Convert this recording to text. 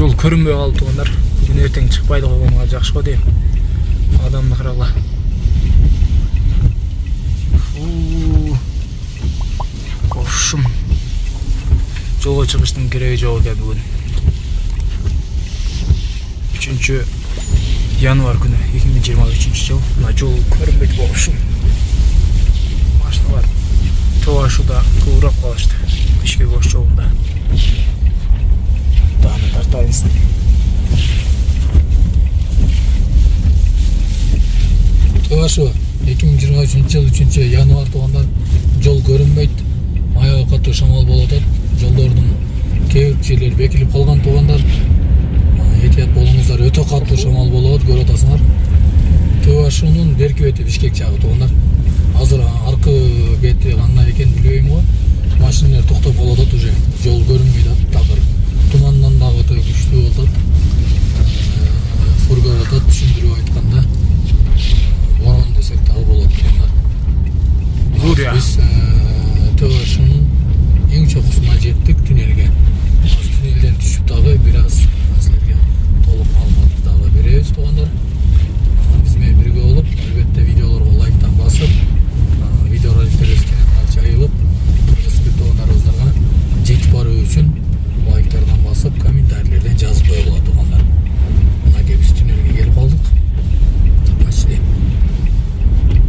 жол көрінбей қалды туғандар. Бүгін ертең шықпайды қойғанға жақсы ғой деймін. Адамды қырағыла. Қошым. Жолға шығыштың керегі жоқ екен бүгін. 3 январ күні 2023 жыл. Мына жол көрінбейді қошым. Машиналар тоғашуда көбірек қалышты. Бішкек көш жолында. Тағы тартайынсын. Тоғашы 2023 жыл 3 январ туғандар жол көрінбейді. Маяға қатты шамал болады. Жолдардың кейбір жерлері бекіліп қалған туғандар. Етият болыңыздар, өте қатты шамал болады, көріп отырсыңдар. Тоғашының беркі беті Бішкек жағы туғандар. Азыр арқы беті қандай екен білмеймін ғой. Машиналар тоқтап қалады уже. Жол көрінбейді. Тақыр тұманнан дағы өте күшті болды. Фурга болды, түсіндіріп айтқанда. Боран десек тағы болады туғандар. Біз Тоғашы